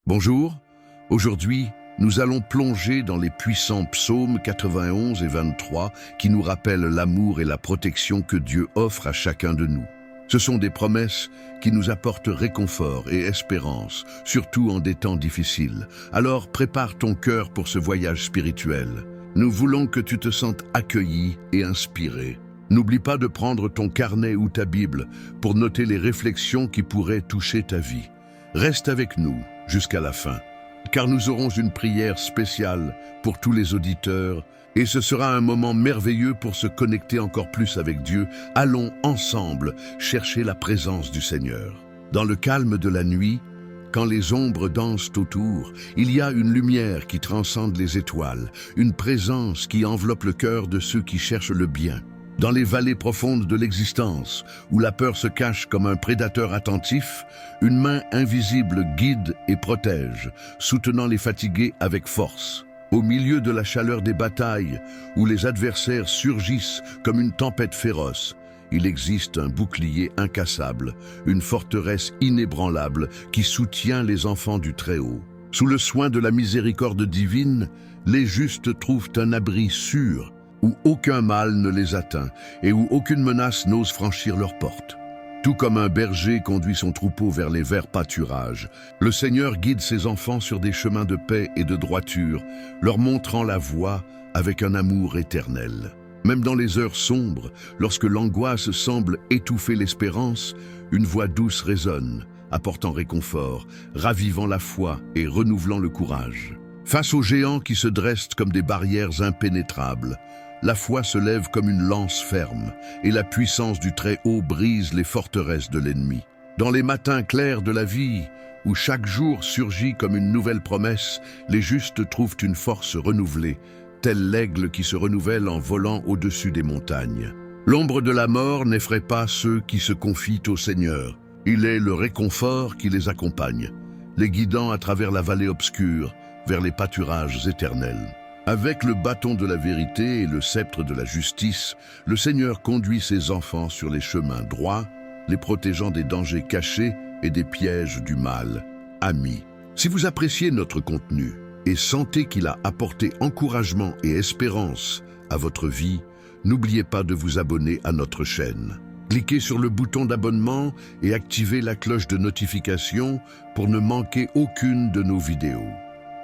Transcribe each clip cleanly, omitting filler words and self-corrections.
Bonjour, aujourd'hui, nous allons plonger dans les puissants psaumes 91 et 23 qui nous rappellent l'amour et la protection que Dieu offre à chacun de nous. Ce sont des promesses qui nous apportent réconfort et espérance, surtout en des temps difficiles. Alors prépare ton cœur pour ce voyage spirituel. Nous voulons que tu te sentes accueilli et inspiré. N'oublie pas de prendre ton carnet ou ta Bible pour noter les réflexions qui pourraient toucher ta vie. Reste avec nous jusqu'à la fin, car nous aurons une prière spéciale pour tous les auditeurs et ce sera un moment merveilleux pour se connecter encore plus avec Dieu. Allons ensemble chercher la présence du Seigneur. Dans le calme de la nuit, quand les ombres dansent autour, il y a une lumière qui transcende les étoiles, une présence qui enveloppe le cœur de ceux qui cherchent le bien. Dans les vallées profondes de l'existence, où la peur se cache comme un prédateur attentif, une main invisible guide et protège, soutenant les fatigués avec force. Au milieu de la chaleur des batailles, où les adversaires surgissent comme une tempête féroce, il existe un bouclier incassable, une forteresse inébranlable qui soutient les enfants du Très-Haut. Sous le soin de la miséricorde divine, les justes trouvent un abri sûr, où aucun mal ne les atteint et où aucune menace n'ose franchir leurs portes. Tout comme un berger conduit son troupeau vers les verts pâturages, le Seigneur guide ses enfants sur des chemins de paix et de droiture, leur montrant la voie avec un amour éternel. Même dans les heures sombres, lorsque l'angoisse semble étouffer l'espérance, une voix douce résonne, apportant réconfort, ravivant la foi et renouvelant le courage. Face aux géants qui se dressent comme des barrières impénétrables, la foi se lève comme une lance ferme, et la puissance du Très-Haut brise les forteresses de l'ennemi. Dans les matins clairs de la vie, où chaque jour surgit comme une nouvelle promesse, les justes trouvent une force renouvelée, tel l'aigle qui se renouvelle en volant au-dessus des montagnes. L'ombre de la mort n'effraie pas ceux qui se confient au Seigneur. Il est le réconfort qui les accompagne, les guidant à travers la vallée obscure, vers les pâturages éternels. Avec le bâton de la vérité et le sceptre de la justice, le Seigneur conduit ses enfants sur les chemins droits, les protégeant des dangers cachés et des pièges du mal. Amis, si vous appréciez notre contenu et sentez qu'il a apporté encouragement et espérance à votre vie, n'oubliez pas de vous abonner à notre chaîne. Cliquez sur le bouton d'abonnement et activez la cloche de notification pour ne manquer aucune de nos vidéos.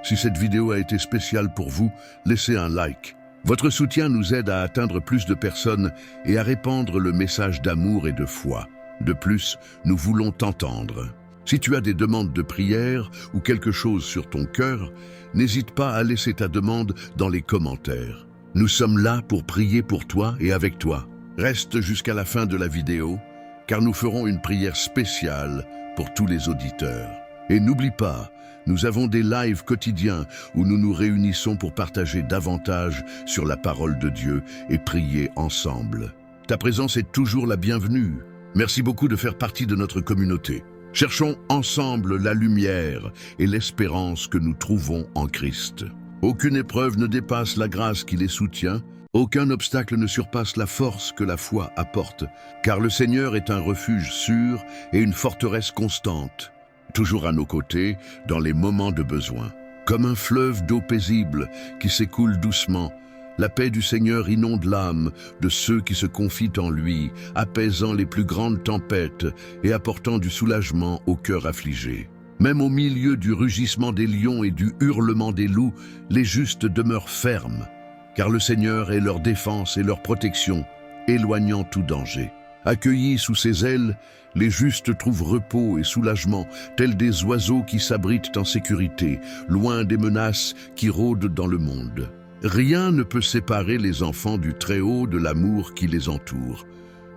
Si cette vidéo a été spéciale pour vous, laissez un like. Votre soutien nous aide à atteindre plus de personnes et à répandre le message d'amour et de foi. De plus, nous voulons t'entendre. Si tu as des demandes de prière ou quelque chose sur ton cœur, n'hésite pas à laisser ta demande dans les commentaires. Nous sommes là pour prier pour toi et avec toi. Reste jusqu'à la fin de la vidéo, car nous ferons une prière spéciale pour tous les auditeurs. Et n'oublie pas, nous avons des lives quotidiens où nous nous réunissons pour partager davantage sur la parole de Dieu et prier ensemble. Ta présence est toujours la bienvenue. Merci beaucoup de faire partie de notre communauté. Cherchons ensemble la lumière et l'espérance que nous trouvons en Christ. Aucune épreuve ne dépasse la grâce qui les soutient. Aucun obstacle ne surpasse la force que la foi apporte, car le Seigneur est un refuge sûr et une forteresse constante, toujours à nos côtés dans les moments de besoin. Comme un fleuve d'eau paisible qui s'écoule doucement, la paix du Seigneur inonde l'âme de ceux qui se confient en lui, apaisant les plus grandes tempêtes et apportant du soulagement au cœur affligé. Même au milieu du rugissement des lions et du hurlement des loups, les justes demeurent fermes, car le Seigneur est leur défense et leur protection, éloignant tout danger. Accueillis sous ses ailes, les justes trouvent repos et soulagement, tels des oiseaux qui s'abritent en sécurité, loin des menaces qui rôdent dans le monde. Rien ne peut séparer les enfants du Très-Haut de l'amour qui les entoure,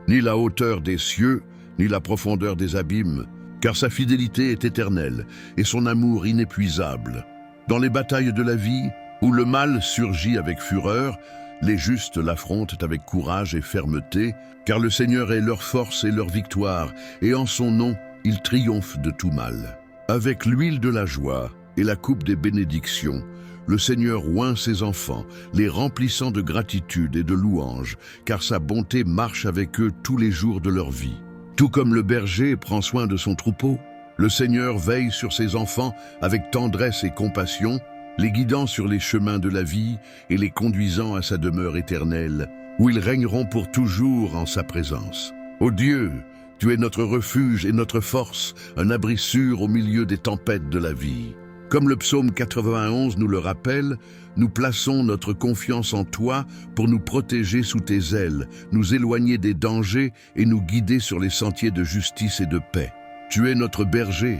ni la hauteur des cieux, ni la profondeur des abîmes, car sa fidélité est éternelle et son amour inépuisable. Dans les batailles de la vie, où le mal surgit avec fureur, les justes l'affrontent avec courage et fermeté, car le Seigneur est leur force et leur victoire, et en son nom, ils triomphent de tout mal. Avec l'huile de la joie et la coupe des bénédictions, le Seigneur oint ses enfants, les remplissant de gratitude et de louanges, car sa bonté marche avec eux tous les jours de leur vie. Tout comme le berger prend soin de son troupeau, Le Seigneur veille sur ses enfants avec tendresse et compassion, les guidant sur les chemins de la vie et les conduisant à sa demeure éternelle, où ils régneront pour toujours en sa présence. Ô Dieu, tu es notre refuge et notre force, un abri sûr au milieu des tempêtes de la vie. Comme le psaume 91 nous le rappelle, nous plaçons notre confiance en toi pour nous protéger sous tes ailes, nous éloigner des dangers et nous guider sur les sentiers de justice et de paix. Tu es notre berger,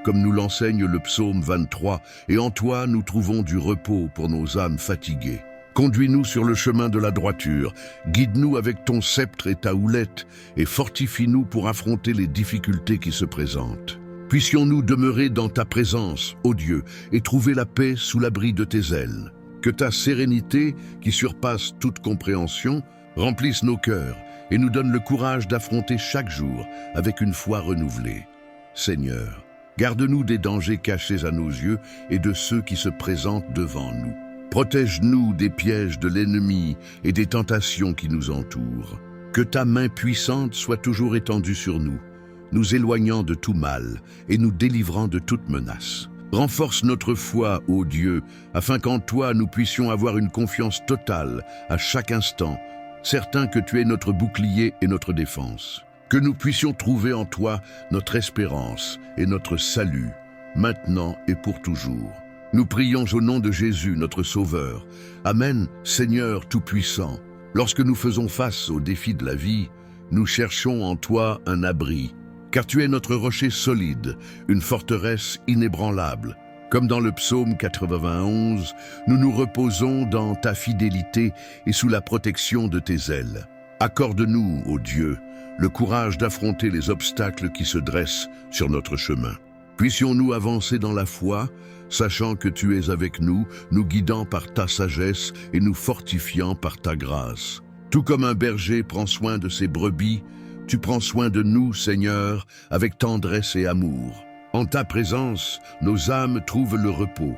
comme nous l'enseigne le psaume 23, et en toi nous trouvons du repos pour nos âmes fatiguées. Conduis-nous sur le chemin de la droiture, guide-nous avec ton sceptre et ta houlette, et fortifie-nous pour affronter les difficultés qui se présentent. Puissions-nous demeurer dans ta présence, ô Dieu, et trouver la paix sous l'abri de tes ailes. Que ta sérénité, qui surpasse toute compréhension, remplisse nos cœurs et nous donne le courage d'affronter chaque jour avec une foi renouvelée. Seigneur, garde-nous des dangers cachés à nos yeux et de ceux qui se présentent devant nous. Protège-nous des pièges de l'ennemi et des tentations qui nous entourent. Que ta main puissante soit toujours étendue sur nous, nous éloignant de tout mal et nous délivrant de toute menace. Renforce notre foi, ô Dieu, afin qu'en toi nous puissions avoir une confiance totale à chaque instant, certains que tu es notre bouclier et notre défense. Que nous puissions trouver en toi notre espérance et notre salut, maintenant et pour toujours. Nous prions au nom de Jésus, notre Sauveur. Amen, Seigneur Tout-Puissant. Lorsque nous faisons face aux défis de la vie, nous cherchons en toi un abri, car tu es notre rocher solide, une forteresse inébranlable. Comme dans le psaume 91, nous nous reposons dans ta fidélité et sous la protection de tes ailes. Accorde-nous, ô Dieu, le courage d'affronter les obstacles qui se dressent sur notre chemin. Puissions-nous avancer dans la foi, sachant que tu es avec nous, nous guidant par ta sagesse et nous fortifiant par ta grâce. Tout comme un berger prend soin de ses brebis, tu prends soin de nous, Seigneur, avec tendresse et amour. En ta présence, nos âmes trouvent le repos,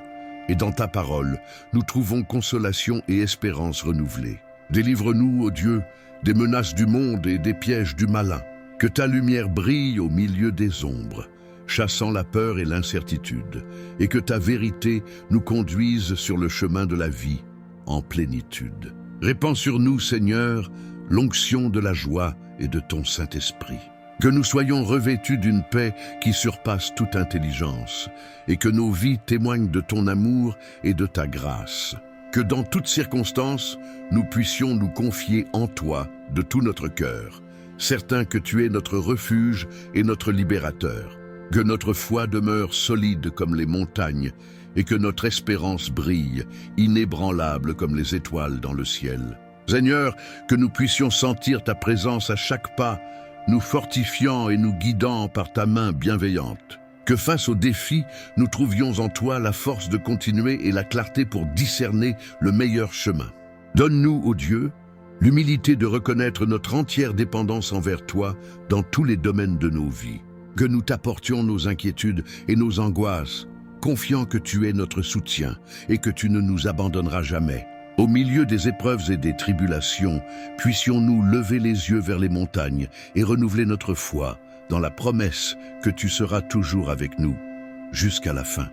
et dans ta parole, nous trouvons consolation et espérance renouvelée. Délivre-nous, ô Dieu, des menaces du monde et des pièges du malin. Que ta lumière brille au milieu des ombres, chassant la peur et l'incertitude, et que ta vérité nous conduise sur le chemin de la vie, en plénitude. Répands sur nous, Seigneur, l'onction de la joie et de ton Saint-Esprit. Que nous soyons revêtus d'une paix qui surpasse toute intelligence, et que nos vies témoignent de ton amour et de ta grâce. Que dans toutes circonstances, nous puissions nous confier en toi de tout notre cœur, certains que tu es notre refuge et notre libérateur. Que notre foi demeure solide comme les montagnes, et que notre espérance brille, inébranlable comme les étoiles dans le ciel. Seigneur, que nous puissions sentir ta présence à chaque pas, nous fortifiant et nous guidant par ta main bienveillante. Que face aux défis, nous trouvions en toi la force de continuer et la clarté pour discerner le meilleur chemin. Donne-nous, ô Dieu, l'humilité de reconnaître notre entière dépendance envers toi dans tous les domaines de nos vies. Que nous t'apportions nos inquiétudes et nos angoisses, confiant que tu es notre soutien et que tu ne nous abandonneras jamais. Au milieu des épreuves et des tribulations, puissions-nous lever les yeux vers les montagnes et renouveler notre foi dans la promesse que tu seras toujours avec nous, jusqu'à la fin.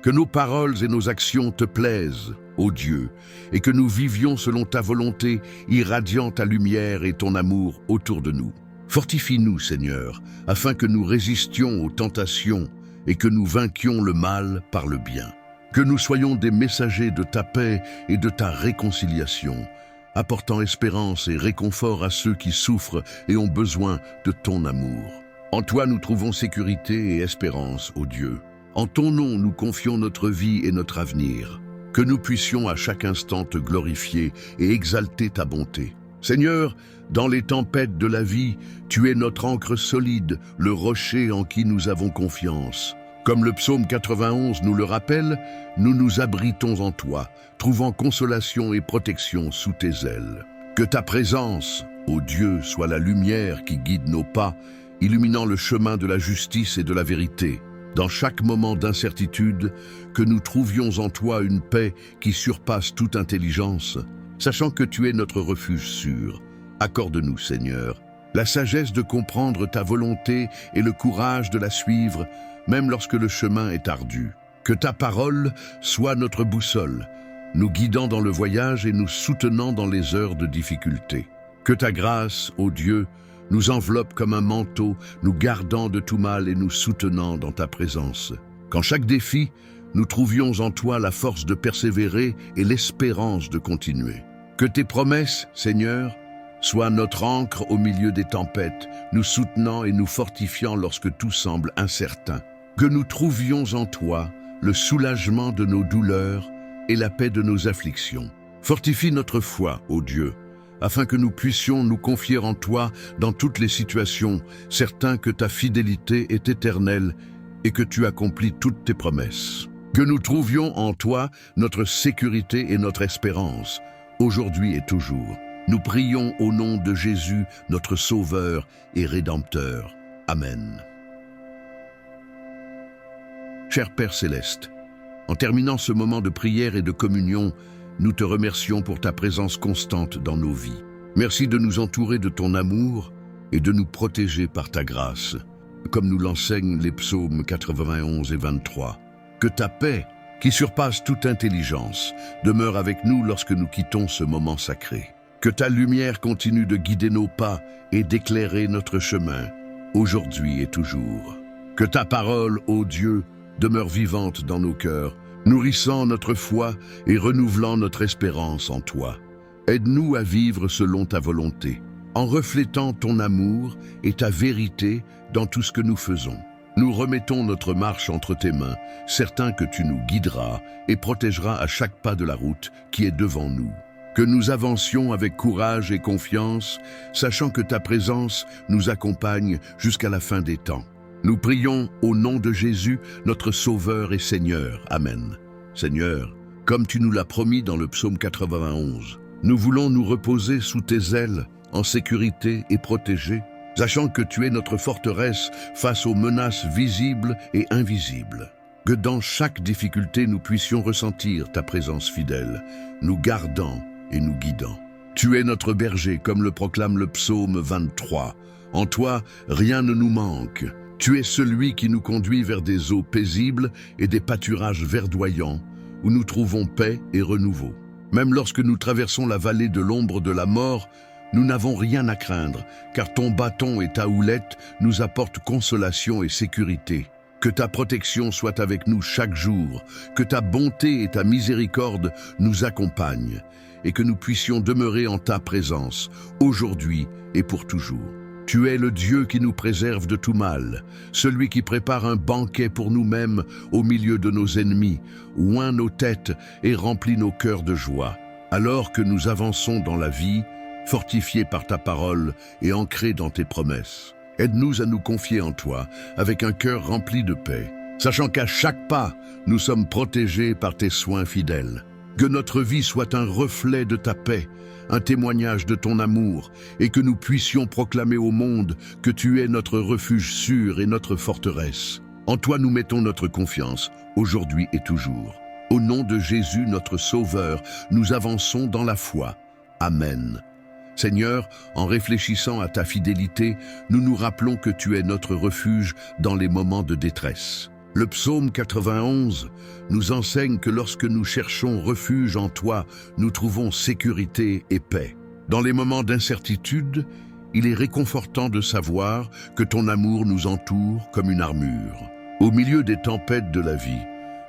Que nos paroles et nos actions te plaisent, ô Dieu, et que nous vivions selon ta volonté, irradiant ta lumière et ton amour autour de nous. Fortifie-nous, Seigneur, afin que nous résistions aux tentations et que nous vainquions le mal par le bien. Que nous soyons des messagers de ta paix et de ta réconciliation, apportant espérance et réconfort à ceux qui souffrent et ont besoin de ton amour. En toi nous trouvons sécurité et espérance, ô Dieu. En ton nom nous confions notre vie et notre avenir. Que nous puissions à chaque instant te glorifier et exalter ta bonté. Seigneur, dans les tempêtes de la vie, tu es notre ancre solide, le rocher en qui nous avons confiance. Comme le psaume 91 nous le rappelle, nous nous abritons en toi, trouvant consolation et protection sous tes ailes. Que ta présence, ô Dieu, soit la lumière qui guide nos pas, illuminant le chemin de la justice et de la vérité. Dans chaque moment d'incertitude, que nous trouvions en toi une paix qui surpasse toute intelligence, sachant que tu es notre refuge sûr. Accorde-nous, Seigneur, la sagesse de comprendre ta volonté et le courage de la suivre, même lorsque le chemin est ardu. Que ta parole soit notre boussole, nous guidant dans le voyage et nous soutenant dans les heures de difficulté. Que ta grâce, ô Dieu, nous enveloppe comme un manteau, nous gardant de tout mal et nous soutenant dans ta présence. Qu'en chaque défi, nous trouvions en toi la force de persévérer et l'espérance de continuer. Que tes promesses, Seigneur, soient notre ancre au milieu des tempêtes, nous soutenant et nous fortifiant lorsque tout semble incertain. Que nous trouvions en toi le soulagement de nos douleurs et la paix de nos afflictions. Fortifie notre foi, ô Dieu, afin que nous puissions nous confier en toi dans toutes les situations, certains que ta fidélité est éternelle et que tu accomplis toutes tes promesses. Que nous trouvions en toi notre sécurité et notre espérance, aujourd'hui et toujours. Nous prions au nom de Jésus, notre Sauveur et Rédempteur. Amen. Cher Père Céleste, en terminant ce moment de prière et de communion, nous te remercions pour ta présence constante dans nos vies. Merci de nous entourer de ton amour et de nous protéger par ta grâce, comme nous l'enseignent les psaumes 91 et 23. Que ta paix, qui surpasse toute intelligence, demeure avec nous lorsque nous quittons ce moment sacré. Que ta lumière continue de guider nos pas et d'éclairer notre chemin, aujourd'hui et toujours. Que ta parole, ô Dieu, demeure vivante dans nos cœurs, nourrissant notre foi et renouvelant notre espérance en toi. Aide-nous à vivre selon ta volonté, en reflétant ton amour et ta vérité dans tout ce que nous faisons. Nous remettons notre marche entre tes mains, certains que tu nous guideras et protégeras à chaque pas de la route qui est devant nous. Que nous avancions avec courage et confiance, sachant que ta présence nous accompagne jusqu'à la fin des temps. Nous prions au nom de Jésus, notre Sauveur et Seigneur. Amen. Seigneur, comme tu nous l'as promis dans le psaume 91, nous voulons nous reposer sous tes ailes, en sécurité et protégés, sachant que tu es notre forteresse face aux menaces visibles et invisibles. Que dans chaque difficulté nous puissions ressentir ta présence fidèle, nous gardant et nous guidant. Tu es notre berger, comme le proclame le psaume 23. En toi, rien ne nous manque. Tu es celui qui nous conduit vers des eaux paisibles et des pâturages verdoyants, où nous trouvons paix et renouveau. Même lorsque nous traversons la vallée de l'ombre de la mort, nous n'avons rien à craindre, car ton bâton et ta houlette nous apportent consolation et sécurité. Que ta protection soit avec nous chaque jour, que ta bonté et ta miséricorde nous accompagnent, et que nous puissions demeurer en ta présence, aujourd'hui et pour toujours. Tu es le Dieu qui nous préserve de tout mal, celui qui prépare un banquet pour nous-mêmes au milieu de nos ennemis, oint nos têtes et remplit nos cœurs de joie. Alors que nous avançons dans la vie, fortifiés par ta parole et ancrés dans tes promesses, aide-nous à nous confier en toi avec un cœur rempli de paix, sachant qu'à chaque pas, nous sommes protégés par tes soins fidèles. Que notre vie soit un reflet de ta paix, un témoignage de ton amour, et que nous puissions proclamer au monde que tu es notre refuge sûr et notre forteresse. En toi nous mettons notre confiance, aujourd'hui et toujours. Au nom de Jésus, notre Sauveur, nous avançons dans la foi. Amen. Seigneur, en réfléchissant à ta fidélité, nous nous rappelons que tu es notre refuge dans les moments de détresse. Le psaume 91 nous enseigne que lorsque nous cherchons refuge en toi, nous trouvons sécurité et paix. Dans les moments d'incertitude, il est réconfortant de savoir que ton amour nous entoure comme une armure. Au milieu des tempêtes de la vie,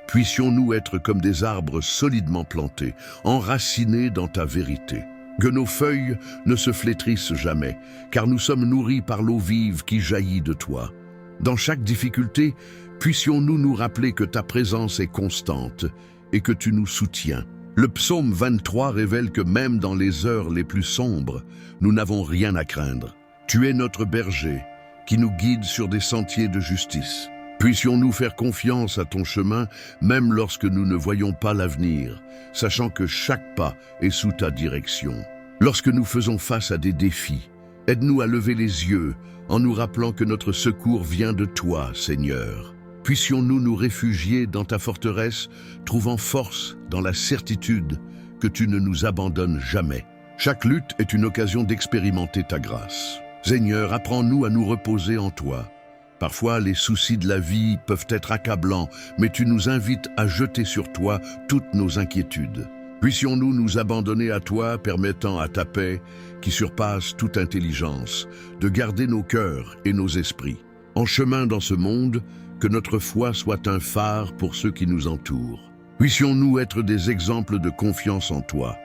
puissions-nous être comme des arbres solidement plantés, enracinés dans ta vérité. Que nos feuilles ne se flétrissent jamais, car nous sommes nourris par l'eau vive qui jaillit de toi. Dans chaque difficulté, puissions-nous nous rappeler que ta présence est constante et que tu nous soutiens. Le psaume 23 révèle que même dans les heures les plus sombres, nous n'avons rien à craindre. Tu es notre berger qui nous guide sur des sentiers de justice. Puissions-nous faire confiance à ton chemin, même lorsque nous ne voyons pas l'avenir, sachant que chaque pas est sous ta direction. Lorsque nous faisons face à des défis, aide-nous à lever les yeux en nous rappelant que notre secours vient de toi, Seigneur. Puissions-nous nous réfugier dans ta forteresse, trouvant force dans la certitude que tu ne nous abandonnes jamais. Chaque lutte est une occasion d'expérimenter ta grâce. Seigneur, apprends-nous à nous reposer en toi. Parfois, les soucis de la vie peuvent être accablants, mais tu nous invites à jeter sur toi toutes nos inquiétudes. Puissions-nous nous abandonner à toi, permettant à ta paix, qui surpasse toute intelligence, de garder nos cœurs et nos esprits. En chemin dans ce monde, que notre foi soit un phare pour ceux qui nous entourent. Puissions-nous être des exemples de confiance en toi,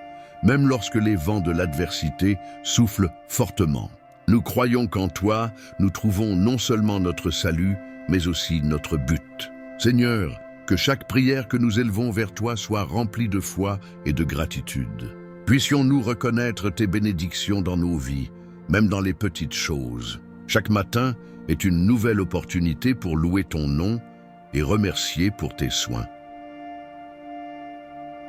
même lorsque les vents de l'adversité soufflent fortement. Nous croyons qu'en toi, nous trouvons non seulement notre salut, mais aussi notre but. Seigneur, que chaque prière que nous élevons vers toi soit remplie de foi et de gratitude. Puissions-nous reconnaître tes bénédictions dans nos vies, même dans les petites choses. Chaque matin est une nouvelle opportunité pour louer ton nom et remercier pour tes soins.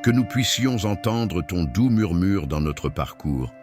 Que nous puissions entendre ton doux murmure dans notre parcours,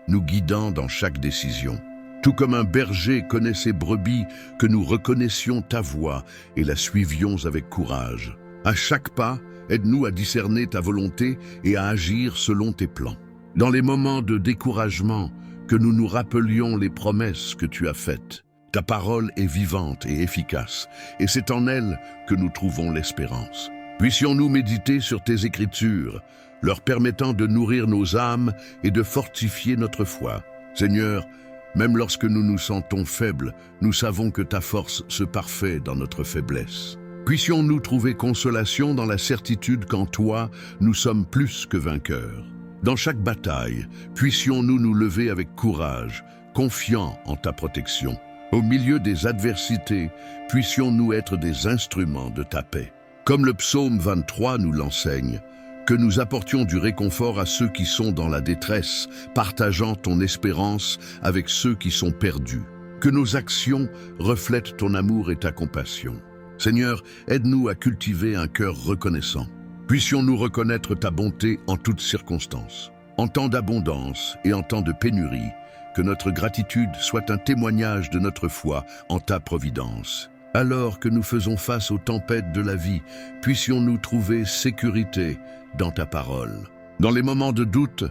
nous guidant dans chaque décision. Tout comme un berger connaît ses brebis, que nous reconnaissions ta voix et la suivions avec courage. À chaque pas, aide-nous à discerner ta volonté et à agir selon tes plans. Dans les moments de découragement, que nous nous rappelions les promesses que tu as faites. Ta parole est vivante et efficace, et c'est en elle que nous trouvons l'espérance. Puissions-nous méditer sur tes Écritures, leur permettant de nourrir nos âmes et de fortifier notre foi. Seigneur, même lorsque nous nous sentons faibles, nous savons que ta force se parfait dans notre faiblesse. Puissions-nous trouver consolation dans la certitude qu'en toi, nous sommes plus que vainqueurs. Dans chaque bataille, puissions-nous nous lever avec courage, confiants en ta protection. Au milieu des adversités, puissions-nous être des instruments de ta paix. Comme le psaume 23 nous l'enseigne, que nous apportions du réconfort à ceux qui sont dans la détresse, partageant ton espérance avec ceux qui sont perdus. Que nos actions reflètent ton amour et ta compassion. Seigneur, aide-nous à cultiver un cœur reconnaissant. Puissions-nous reconnaître ta bonté en toutes circonstances. En temps d'abondance et en temps de pénurie, que notre gratitude soit un témoignage de notre foi en ta providence. Alors que nous faisons face aux tempêtes de la vie, puissions-nous trouver sécurité dans ta parole. Dans les moments de doute,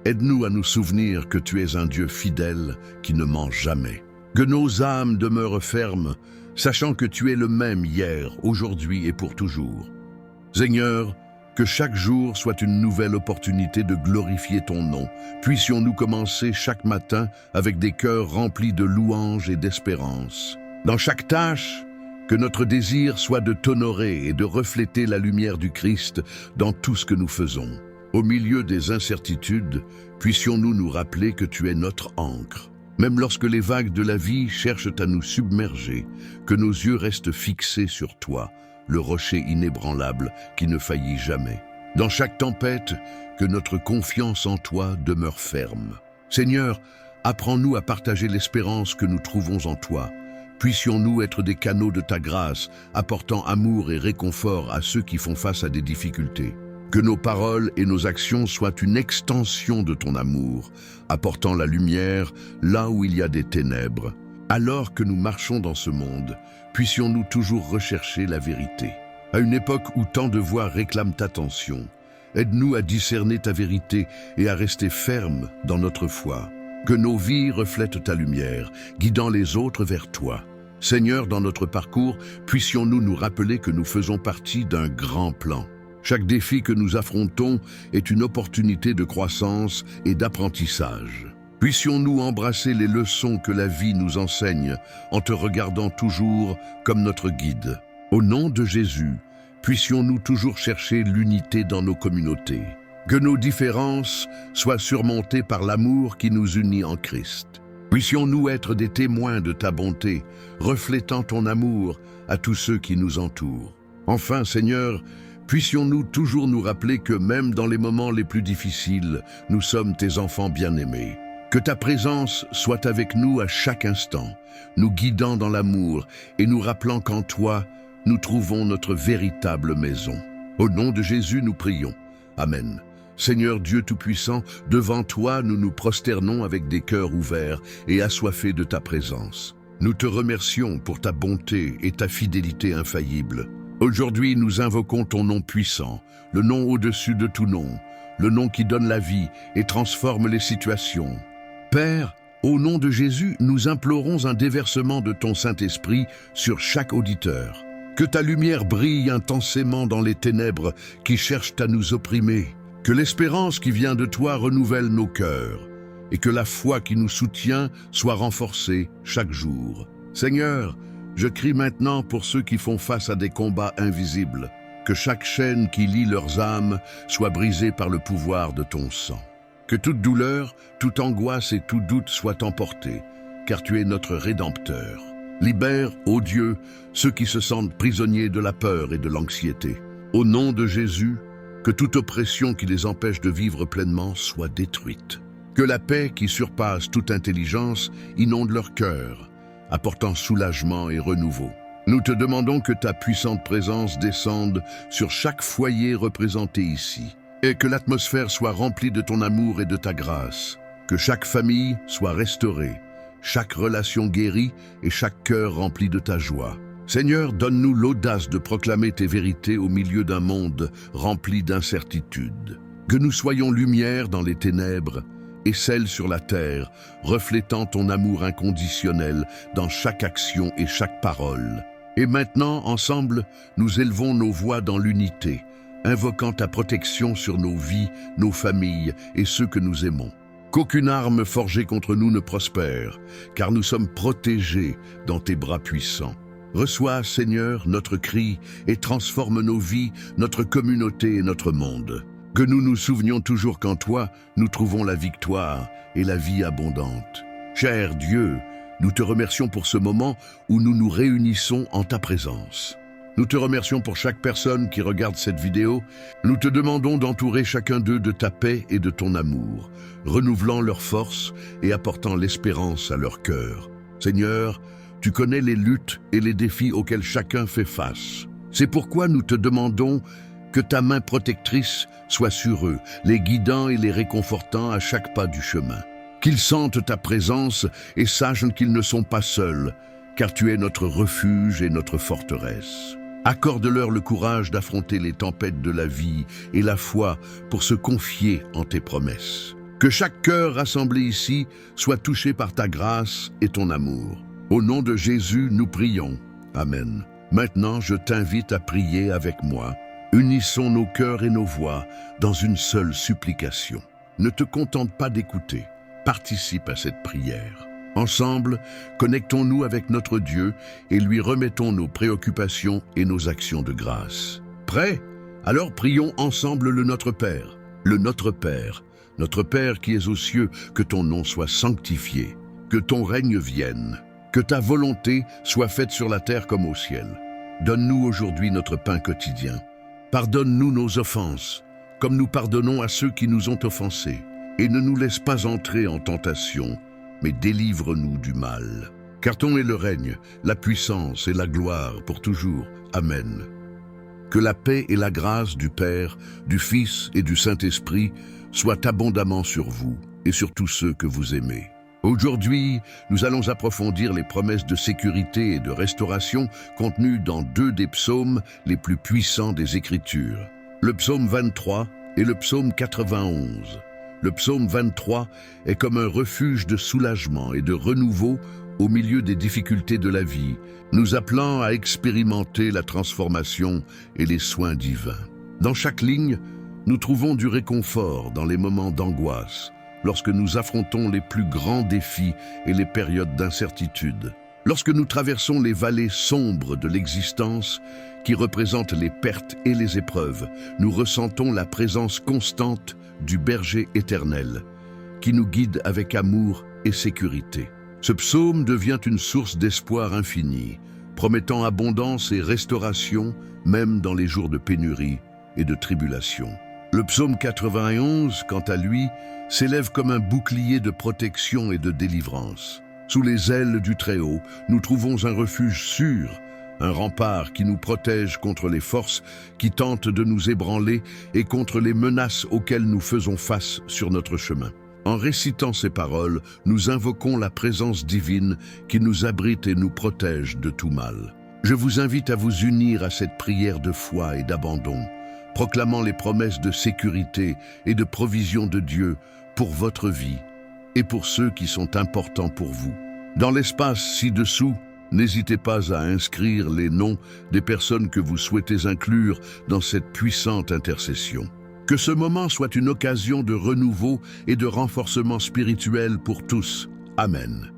aide-nous à nous souvenir que tu es un Dieu fidèle qui ne ment jamais. Que nos âmes demeurent fermes, sachant que tu es le même hier, aujourd'hui et pour toujours. Seigneur, que chaque jour soit une nouvelle opportunité de glorifier ton nom. Puissions-nous commencer chaque matin avec des cœurs remplis de louanges et d'espérance. Dans chaque tâche, que notre désir soit de t'honorer et de refléter la lumière du Christ dans tout ce que nous faisons. Au milieu des incertitudes, puissions-nous nous rappeler que tu es notre ancre. Même lorsque les vagues de la vie cherchent à nous submerger, que nos yeux restent fixés sur toi, le rocher inébranlable qui ne faillit jamais. Dans chaque tempête, que notre confiance en toi demeure ferme. Seigneur, apprends-nous à partager l'espérance que nous trouvons en toi. Puissions-nous être des canaux de ta grâce, apportant amour et réconfort à ceux qui font face à des difficultés. Que nos paroles et nos actions soient une extension de ton amour, apportant la lumière là où il y a des ténèbres. Alors que nous marchons dans ce monde, puissions-nous toujours rechercher la vérité. À une époque où tant de voix réclament ta attention, aide-nous à discerner ta vérité et à rester fermes dans notre foi. Que nos vies reflètent ta lumière, guidant les autres vers toi. Seigneur, dans notre parcours, puissions-nous nous rappeler que nous faisons partie d'un grand plan. Chaque défi que nous affrontons est une opportunité de croissance et d'apprentissage. Puissions-nous embrasser les leçons que la vie nous enseigne en te regardant toujours comme notre guide. Au nom de Jésus, puissions-nous toujours chercher l'unité dans nos communautés. Que nos différences soient surmontées par l'amour qui nous unit en Christ. Puissions-nous être des témoins de ta bonté, reflétant ton amour à tous ceux qui nous entourent. Enfin, Seigneur, puissions-nous toujours nous rappeler que même dans les moments les plus difficiles, nous sommes tes enfants bien-aimés. Que ta présence soit avec nous à chaque instant, nous guidant dans l'amour et nous rappelant qu'en toi, nous trouvons notre véritable maison. Au nom de Jésus, nous prions. Amen. Seigneur Dieu Tout-Puissant, devant toi, nous nous prosternons avec des cœurs ouverts et assoiffés de ta présence. Nous te remercions pour ta bonté et ta fidélité infaillible. Aujourd'hui, nous invoquons ton nom puissant, le nom au-dessus de tout nom, le nom qui donne la vie et transforme les situations. Père, Au nom de Jésus, nous implorons un déversement de ton Saint-Esprit sur chaque auditeur. Que ta lumière brille intensément dans les ténèbres qui cherchent à nous opprimer. Que l'espérance qui vient de toi renouvelle nos cœurs et que la foi qui nous soutient soit renforcée chaque jour. Seigneur, je crie maintenant pour ceux qui font face à des combats invisibles. Que chaque chaîne qui lie leurs âmes soit brisée par le pouvoir de ton sang. Que toute douleur, toute angoisse et tout doute soient emportés, car tu es notre Rédempteur. Libère, ô Dieu, ceux qui se sentent prisonniers de la peur et de l'anxiété. Au nom de Jésus, que toute oppression qui les empêche de vivre pleinement soit détruite. Que la paix qui surpasse toute intelligence inonde leur cœur, apportant soulagement et renouveau. Nous te demandons que ta puissante présence descende sur chaque foyer représenté ici, et que l'atmosphère soit remplie de ton amour et de ta grâce, que chaque famille soit restaurée, chaque relation guérie et chaque cœur rempli de ta joie. Seigneur, donne-nous l'audace de proclamer tes vérités au milieu d'un monde rempli d'incertitudes. Que nous soyons lumière dans les ténèbres et sel sur la terre, reflétant ton amour inconditionnel dans chaque action et chaque parole. Et maintenant, ensemble, nous élevons nos voix dans l'unité, invoquant ta protection sur nos vies, nos familles et ceux que nous aimons. Qu'aucune arme forgée contre nous ne prospère, car nous sommes protégés dans tes bras puissants. Reçois, Seigneur, notre cri et transforme nos vies, notre communauté et notre monde. Que nous nous souvenions toujours qu'en toi, nous trouvons la victoire et la vie abondante. Cher Dieu, nous te remercions pour ce moment où nous nous réunissons en ta présence. Nous te remercions pour chaque personne qui regarde cette vidéo. Nous te demandons d'entourer chacun d'eux de ta paix et de ton amour, renouvelant leur force et apportant l'espérance à leur cœur. Seigneur, tu connais les luttes et les défis auxquels chacun fait face. C'est pourquoi nous te demandons que ta main protectrice soit sur eux, les guidant et les réconfortant à chaque pas du chemin. Qu'ils sentent ta présence et sachent qu'ils ne sont pas seuls, car tu es notre refuge et notre forteresse. Accorde-leur le courage d'affronter les tempêtes de la vie et la foi pour se confier en tes promesses. Que chaque cœur rassemblé ici soit touché par ta grâce et ton amour. Au nom de Jésus, nous prions. Amen. Maintenant, je t'invite à prier avec moi. Unissons nos cœurs et nos voix dans une seule supplication. Ne te contente pas d'écouter. Participe à cette prière. Ensemble, connectons-nous avec notre Dieu et lui remettons nos préoccupations et nos actions de grâce. Prêts? Alors prions ensemble le Notre Père. Le Notre Père qui es aux cieux, que ton nom soit sanctifié, que ton règne vienne, que ta volonté soit faite sur la terre comme au ciel. Donne-nous aujourd'hui notre pain quotidien. Pardonne-nous nos offenses, comme nous pardonnons à ceux qui nous ont offensés. Et ne nous laisse pas entrer en tentation, mais délivre-nous du mal. Car ton est le règne, la puissance et la gloire pour toujours. Amen. Que la paix et la grâce du Père, du Fils et du Saint-Esprit soient abondamment sur vous et sur tous ceux que vous aimez. Aujourd'hui, nous allons approfondir les promesses de sécurité et de restauration contenues dans 2 des psaumes les plus puissants des Écritures, le psaume 23 et le psaume 91. Le psaume 23 est comme un refuge de soulagement et de renouveau au milieu des difficultés de la vie, nous appelant à expérimenter la transformation et les soins divins. Dans chaque ligne, nous trouvons du réconfort dans les moments d'angoisse, lorsque nous affrontons les plus grands défis et les périodes d'incertitude. Lorsque nous traversons les vallées sombres de l'existence, qui représentent les pertes et les épreuves, nous ressentons la présence constante du berger éternel, qui nous guide avec amour et sécurité. Ce psaume devient une source d'espoir infini, promettant abondance et restauration, même dans les jours de pénurie et de tribulation. Le psaume 91, quant à lui, s'élève comme un bouclier de protection et de délivrance. Sous les ailes du Très-Haut, nous trouvons un refuge sûr, un rempart qui nous protège contre les forces qui tentent de nous ébranler et contre les menaces auxquelles nous faisons face sur notre chemin. En récitant ces paroles, nous invoquons la présence divine qui nous abrite et nous protège de tout mal. Je vous invite à vous unir à cette prière de foi et d'abandon, proclamant les promesses de sécurité et de provision de Dieu pour votre vie et pour ceux qui sont importants pour vous. Dans l'espace ci-dessous, n'hésitez pas à inscrire les noms des personnes que vous souhaitez inclure dans cette puissante intercession. Que ce moment soit une occasion de renouveau et de renforcement spirituel pour tous. Amen.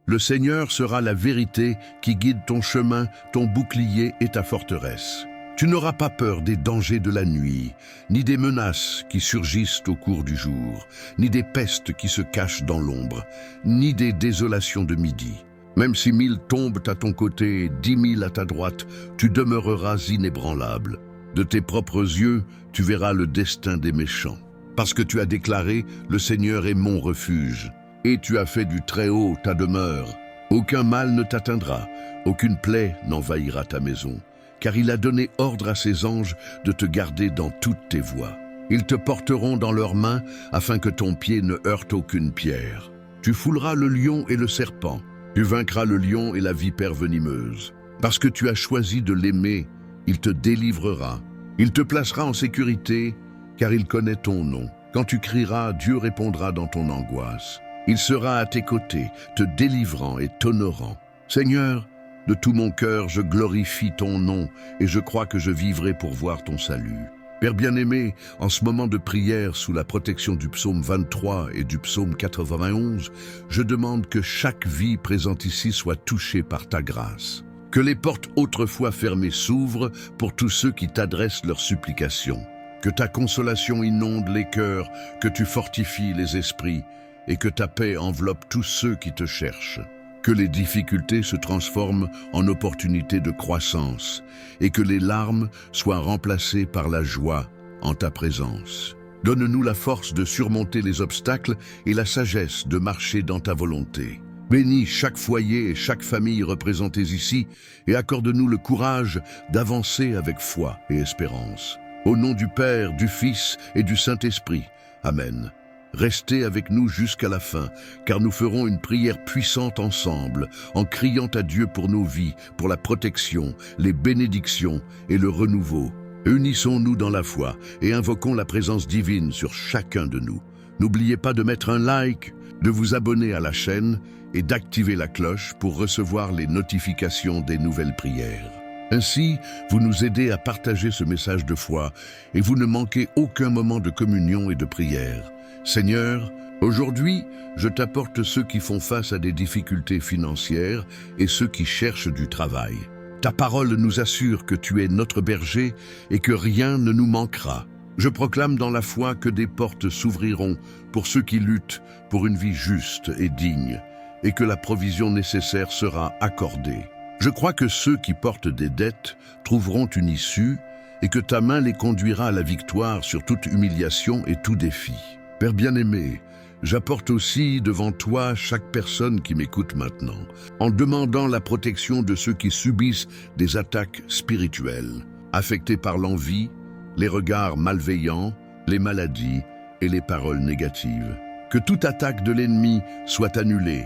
Le Seigneur sera la vérité qui guide ton chemin, ton bouclier et ta forteresse. Tu n'auras pas peur des dangers de la nuit, ni des menaces qui surgissent au cours du jour, ni des pestes qui se cachent dans l'ombre, ni des désolations de midi. Même si 1000 tombent à ton côté et 10 000 à ta droite, tu demeureras inébranlable. De tes propres yeux, tu verras le destin des méchants. Parce que tu as déclaré « Le Seigneur est mon refuge » et tu as fait du Très-Haut ta demeure. Aucun mal ne t'atteindra, aucune plaie n'envahira ta maison. Car il a donné ordre à ses anges de te garder dans toutes tes voies. Ils te porteront dans leurs mains afin que ton pied ne heurte aucune pierre. Tu fouleras le lion et le serpent. Tu vaincras le lion et la vipère venimeuse. Parce que tu as choisi de l'aimer, il te délivrera. Il te placera en sécurité, car il connaît ton nom. Quand tu crieras, Dieu répondra dans ton angoisse. Il sera à tes côtés, te délivrant et t'honorant. Seigneur, de tout mon cœur, je glorifie ton nom et je crois que je vivrai pour voir ton salut. Père bien-aimé, en ce moment de prière sous la protection du psaume 23 et du psaume 91, je demande que chaque vie présente ici soit touchée par ta grâce. Que les portes autrefois fermées s'ouvrent pour tous ceux qui t'adressent leurs supplications. Que ta consolation inonde les cœurs, que tu fortifies les esprits et que ta paix enveloppe tous ceux qui te cherchent. Que les difficultés se transforment en opportunités de croissance et que les larmes soient remplacées par la joie en ta présence. Donne-nous la force de surmonter les obstacles et la sagesse de marcher dans ta volonté. Bénis chaque foyer et chaque famille représentées ici et accorde-nous le courage d'avancer avec foi et espérance. Au nom du Père, du Fils et du Saint-Esprit. Amen. Restez avec nous jusqu'à la fin, car nous ferons une prière puissante ensemble, en criant à Dieu pour nos vies, pour la protection, les bénédictions et le renouveau. Unissons-nous dans la foi et invoquons la présence divine sur chacun de nous. N'oubliez pas de mettre un like, de vous abonner à la chaîne et d'activer la cloche pour recevoir les notifications des nouvelles prières. Ainsi, vous nous aidez à partager ce message de foi et vous ne manquez aucun moment de communion et de prière. Seigneur, aujourd'hui, je t'apporte ceux qui font face à des difficultés financières et ceux qui cherchent du travail. Ta parole nous assure que tu es notre berger et que rien ne nous manquera. Je proclame dans la foi que des portes s'ouvriront pour ceux qui luttent pour une vie juste et digne et que la provision nécessaire sera accordée. Je crois que ceux qui portent des dettes trouveront une issue et que ta main les conduira à la victoire sur toute humiliation et tout défi. Père bien-aimé, j'apporte aussi devant toi chaque personne qui m'écoute maintenant, en demandant la protection de ceux qui subissent des attaques spirituelles, affectés par l'envie, les regards malveillants, les maladies et les paroles négatives. Que toute attaque de l'ennemi soit annulée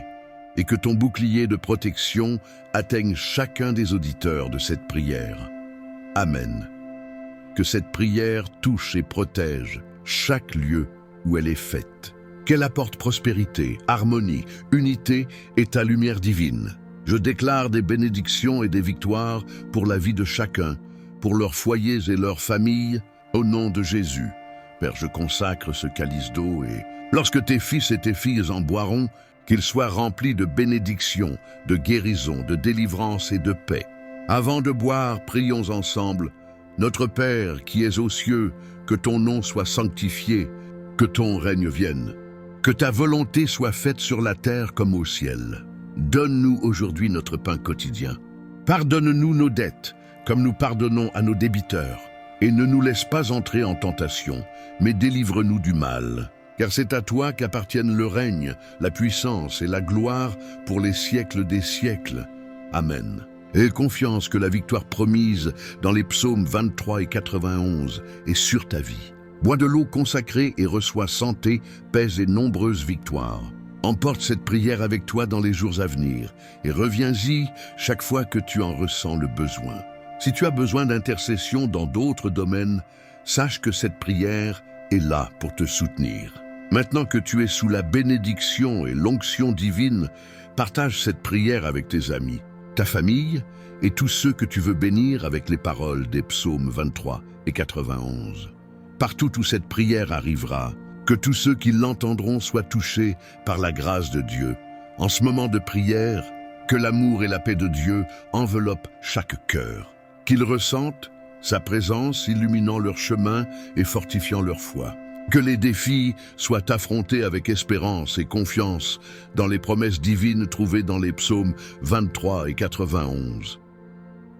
et que ton bouclier de protection atteigne chacun des auditeurs de cette prière. Amen. Que cette prière touche et protège chaque lieu où elle est faite. Qu'elle apporte prospérité, harmonie, unité et ta lumière divine. Je déclare des bénédictions et des victoires pour la vie de chacun, pour leurs foyers et leurs familles, au nom de Jésus. Père, je consacre ce calice d'eau et, lorsque tes fils et tes filles en boiront, qu'ils soient remplis de bénédictions, de guérison, de délivrance et de paix. Avant de boire, prions ensemble. Notre Père qui es aux cieux, que ton nom soit sanctifié, que ton règne vienne, que ta volonté soit faite sur la terre comme au ciel. Donne-nous aujourd'hui notre pain quotidien. Pardonne-nous nos dettes, comme nous pardonnons à nos débiteurs. Et ne nous laisse pas entrer en tentation, mais délivre-nous du mal. Car c'est à toi qu'appartiennent le règne, la puissance et la gloire pour les siècles des siècles. Amen. Aie confiance que la victoire promise dans les psaumes 23 et 91 est sur ta vie. Bois de l'eau consacrée et reçois santé, paix et nombreuses victoires. Emporte cette prière avec toi dans les jours à venir et reviens-y chaque fois que tu en ressens le besoin. Si tu as besoin d'intercession dans d'autres domaines, sache que cette prière est là pour te soutenir. Maintenant que tu es sous la bénédiction et l'onction divine, partage cette prière avec tes amis, ta famille et tous ceux que tu veux bénir avec les paroles des psaumes 23 et 91. Partout où cette prière arrivera, que tous ceux qui l'entendront soient touchés par la grâce de Dieu. En ce moment de prière, que l'amour et la paix de Dieu enveloppent chaque cœur, qu'ils ressentent sa présence illuminant leur chemin et fortifiant leur foi. Que les défis soient affrontés avec espérance et confiance dans les promesses divines trouvées dans les psaumes 23 et 91.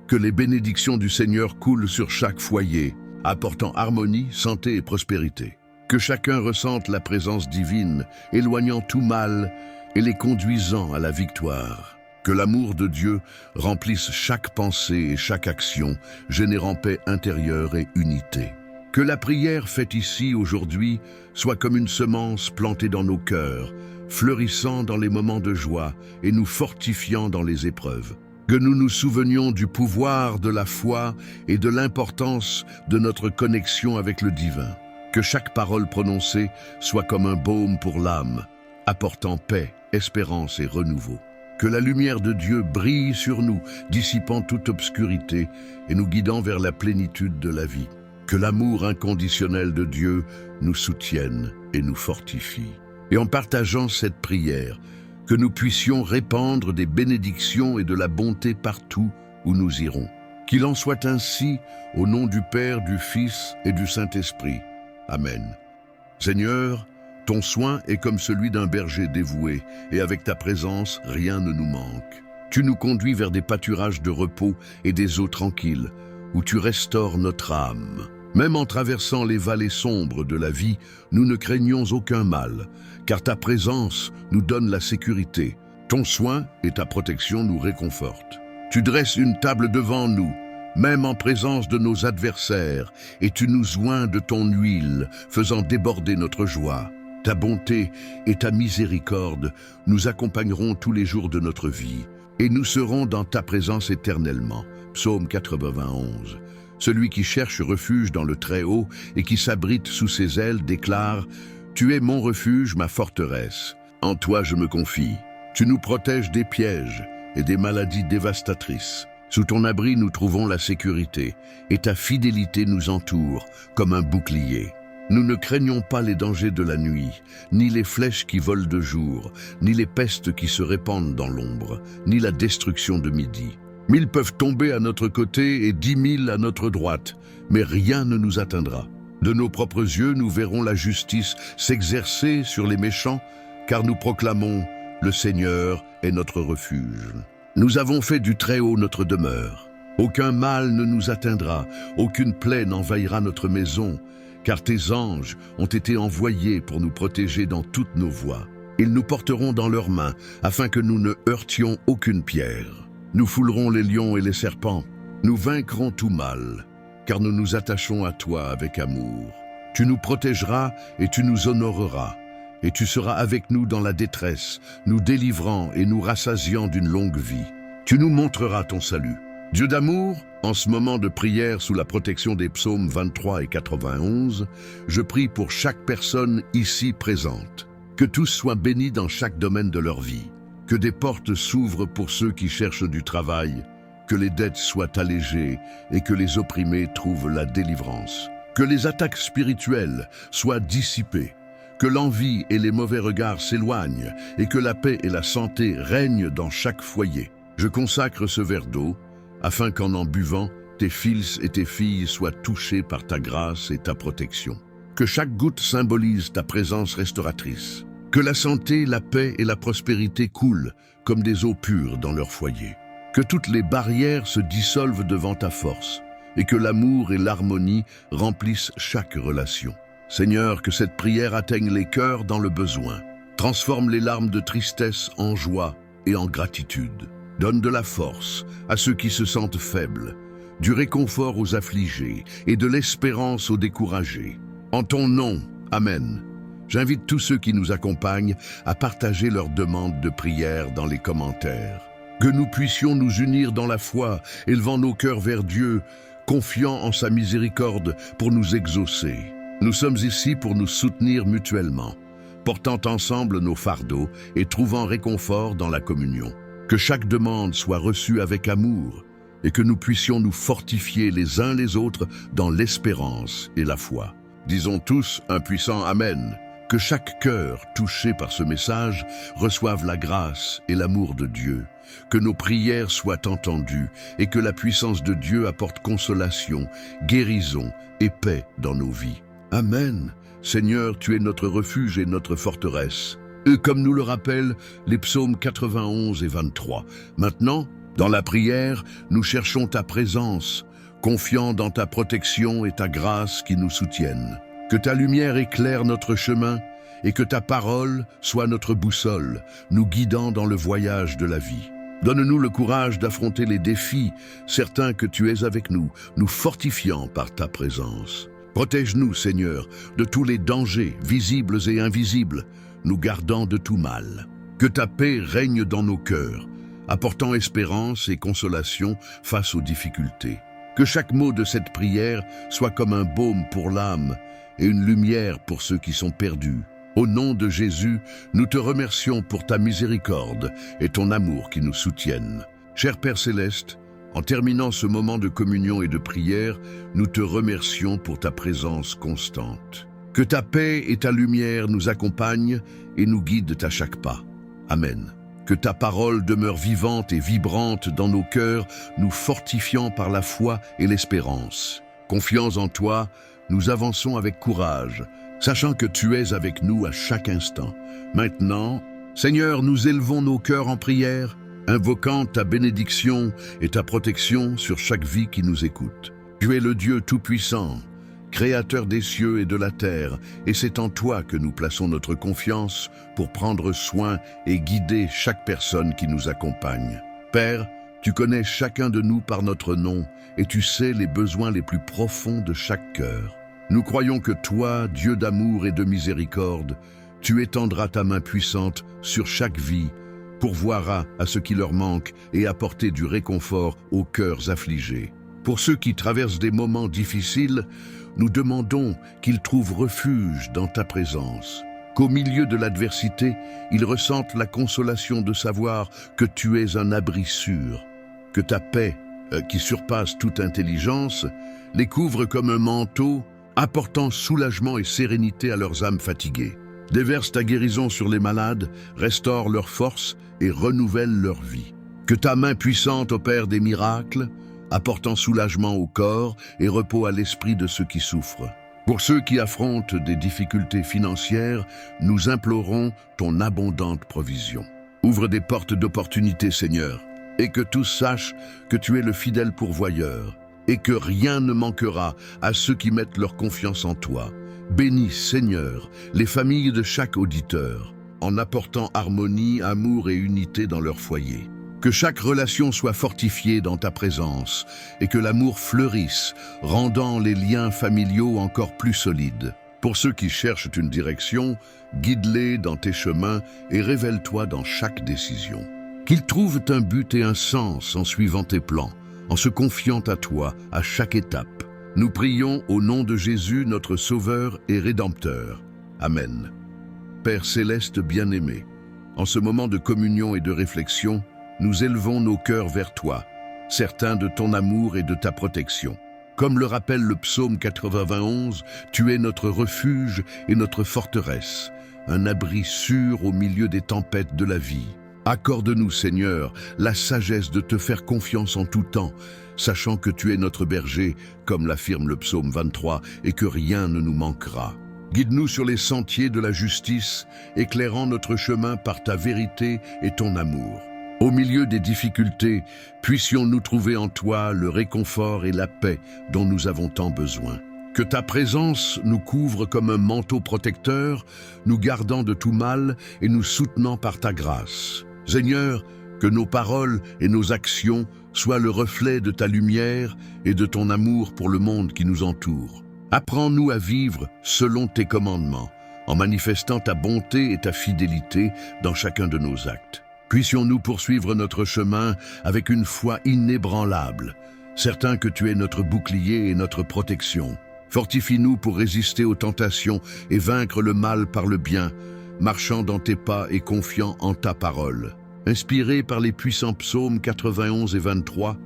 Que les bénédictions du Seigneur coulent sur chaque foyer, apportant harmonie, santé et prospérité. Que chacun ressente la présence divine, éloignant tout mal et les conduisant à la victoire. Que l'amour de Dieu remplisse chaque pensée et chaque action, générant paix intérieure et unité. Que la prière faite ici aujourd'hui soit comme une semence plantée dans nos cœurs, fleurissant dans les moments de joie et nous fortifiant dans les épreuves. Que nous nous souvenions du pouvoir de la foi et de l'importance de notre connexion avec le divin. Que chaque parole prononcée soit comme un baume pour l'âme, apportant paix, espérance et renouveau. Que la lumière de Dieu brille sur nous, dissipant toute obscurité et nous guidant vers la plénitude de la vie. Que l'amour inconditionnel de Dieu nous soutienne et nous fortifie. Et en partageant cette prière, que nous puissions répandre des bénédictions et de la bonté partout où nous irons. Qu'il en soit ainsi au nom du Père, du Fils et du Saint-Esprit. Amen. Seigneur, ton soin est comme celui d'un berger dévoué, et avec ta présence, rien ne nous manque. Tu nous conduis vers des pâturages de repos et des eaux tranquilles, où tu restaures notre âme. Même en traversant les vallées sombres de la vie, nous ne craignons aucun mal, car ta présence nous donne la sécurité. Ton soin et ta protection nous réconfortent. Tu dresses une table devant nous, même en présence de nos adversaires, et tu nous oins de ton huile, faisant déborder notre joie. Ta bonté et ta miséricorde nous accompagneront tous les jours de notre vie, et nous serons dans ta présence éternellement. Psaume 91. Celui qui cherche refuge dans le Très-Haut et qui s'abrite sous ses ailes déclare « Tu es mon refuge, ma forteresse. En toi je me confie. Tu nous protèges des pièges et des maladies dévastatrices. Sous ton abri nous trouvons la sécurité, et ta fidélité nous entoure comme un bouclier. Nous ne craignons pas les dangers de la nuit, ni les flèches qui volent de jour, ni les pestes qui se répandent dans l'ombre, ni la destruction de midi. 1000 peuvent tomber à notre côté et 10 000 à notre droite, mais rien ne nous atteindra. De nos propres yeux, nous verrons la justice s'exercer sur les méchants, car nous proclamons « Le Seigneur est notre refuge ». Nous avons fait du Très-Haut notre demeure. Aucun mal ne nous atteindra, aucune plaie n'envahira notre maison, car tes anges ont été envoyés pour nous protéger dans toutes nos voies. Ils nous porteront dans leurs mains, afin que nous ne heurtions aucune pierre. Nous foulerons les lions et les serpents. Nous vaincrons tout mal, car nous nous attachons à toi avec amour. Tu nous protégeras et tu nous honoreras, et tu seras avec nous dans la détresse, nous délivrant et nous rassasiant d'une longue vie. Tu nous montreras ton salut. Dieu d'amour, en ce moment de prière sous la protection des psaumes 23 et 91, je prie pour chaque personne ici présente. Que tous soient bénis dans chaque domaine de leur vie. Que des portes s'ouvrent pour ceux qui cherchent du travail, que les dettes soient allégées et que les opprimés trouvent la délivrance. Que les attaques spirituelles soient dissipées, que l'envie et les mauvais regards s'éloignent et que la paix et la santé règnent dans chaque foyer. Je consacre ce verre d'eau afin qu'en en buvant, tes fils et tes filles soient touchés par ta grâce et ta protection. Que chaque goutte symbolise ta présence restauratrice. Que la santé, la paix et la prospérité coulent comme des eaux pures dans leur foyer. Que toutes les barrières se dissolvent devant ta force et que l'amour et l'harmonie remplissent chaque relation. Seigneur, que cette prière atteigne les cœurs dans le besoin. Transforme les larmes de tristesse en joie et en gratitude. Donne de la force à ceux qui se sentent faibles, du réconfort aux affligés et de l'espérance aux découragés. En ton nom, Amen. J'invite tous ceux qui nous accompagnent à partager leurs demandes de prière dans les commentaires. Que nous puissions nous unir dans la foi, élevant nos cœurs vers Dieu, confiant en sa miséricorde pour nous exaucer. Nous sommes ici pour nous soutenir mutuellement, portant ensemble nos fardeaux et trouvant réconfort dans la communion. Que chaque demande soit reçue avec amour et que nous puissions nous fortifier les uns les autres dans l'espérance et la foi. Disons tous un puissant Amen. Que chaque cœur touché par ce message reçoive la grâce et l'amour de Dieu, que nos prières soient entendues et que la puissance de Dieu apporte consolation, guérison et paix dans nos vies. Amen. Seigneur, tu es notre refuge et notre forteresse. Et comme nous le rappellent les psaumes 91 et 23. Maintenant, dans la prière, nous cherchons ta présence, confiants dans ta protection et ta grâce qui nous soutiennent. Que ta lumière éclaire notre chemin et que ta parole soit notre boussole, nous guidant dans le voyage de la vie. Donne-nous le courage d'affronter les défis, certains que tu es avec nous, nous fortifiant par ta présence. Protège-nous, Seigneur, de tous les dangers, visibles et invisibles, nous gardant de tout mal. Que ta paix règne dans nos cœurs, apportant espérance et consolation face aux difficultés. Que chaque mot de cette prière soit comme un baume pour l'âme et une lumière pour ceux qui sont perdus. Au nom de Jésus, nous te remercions pour ta miséricorde et ton amour qui nous soutiennent. Cher Père Céleste, en terminant ce moment de communion et de prière, nous te remercions pour ta présence constante. Que ta paix et ta lumière nous accompagnent et nous guident à chaque pas. Amen. Que ta parole demeure vivante et vibrante dans nos cœurs, nous fortifiant par la foi et l'espérance. Confiants en toi, nous avançons avec courage, sachant que tu es avec nous à chaque instant. Maintenant, Seigneur, nous élevons nos cœurs en prière, invoquant ta bénédiction et ta protection sur chaque vie qui nous écoute. Tu es le Dieu Tout-Puissant, Créateur des cieux et de la terre, et c'est en toi que nous plaçons notre confiance pour prendre soin et guider chaque personne qui nous accompagne. Père, tu connais chacun de nous par notre nom, et tu sais les besoins les plus profonds de chaque cœur. Nous croyons que toi, Dieu d'amour et de miséricorde, tu étendras ta main puissante sur chaque vie, pourvoiras à ce qui leur manque et apporter du réconfort aux cœurs affligés. Pour ceux qui traversent des moments difficiles, nous demandons qu'ils trouvent refuge dans ta présence, qu'au milieu de l'adversité, ils ressentent la consolation de savoir que tu es un abri sûr, que ta paix, qui surpasse toute intelligence, les couvre comme un manteau, apportant soulagement et sérénité à leurs âmes fatiguées. Déverse ta guérison sur les malades, restaure leur force et renouvelle leur vie. Que ta main puissante opère des miracles, apportant soulagement au corps et repos à l'esprit de ceux qui souffrent. Pour ceux qui affrontent des difficultés financières, nous implorons ton abondante provision. Ouvre des portes d'opportunité, Seigneur, et que tous sachent que tu es le fidèle pourvoyeur, et que rien ne manquera à ceux qui mettent leur confiance en toi. Bénis, Seigneur, les familles de chaque auditeur, en apportant harmonie, amour et unité dans leur foyer. Que chaque relation soit fortifiée dans ta présence et que l'amour fleurisse, rendant les liens familiaux encore plus solides. Pour ceux qui cherchent une direction, guide-les dans tes chemins et révèle-toi dans chaque décision. Qu'ils trouvent un but et un sens en suivant tes plans, en se confiant à toi à chaque étape. Nous prions au nom de Jésus, notre Sauveur et Rédempteur. Amen. Père Céleste bien-aimé, en ce moment de communion et de réflexion, nous élevons nos cœurs vers toi, certains de ton amour et de ta protection. Comme le rappelle le psaume 91, tu es notre refuge et notre forteresse, un abri sûr au milieu des tempêtes de la vie. Accorde-nous, Seigneur, la sagesse de te faire confiance en tout temps, sachant que tu es notre berger, comme l'affirme le psaume 23, et que rien ne nous manquera. Guide-nous sur les sentiers de la justice, éclairant notre chemin par ta vérité et ton amour. Au milieu des difficultés, puissions-nous trouver en toi le réconfort et la paix dont nous avons tant besoin. Que ta présence nous couvre comme un manteau protecteur, nous gardant de tout mal et nous soutenant par ta grâce. Seigneur, que nos paroles et nos actions soient le reflet de ta lumière et de ton amour pour le monde qui nous entoure. Apprends-nous à vivre selon tes commandements, en manifestant ta bonté et ta fidélité dans chacun de nos actes. Puissions-nous poursuivre notre chemin avec une foi inébranlable, certains que tu es notre bouclier et notre protection. Fortifie-nous pour résister aux tentations et vaincre le mal par le bien, marchant dans tes pas et confiant en ta parole. Inspirés par les puissants psaumes 91 et 23,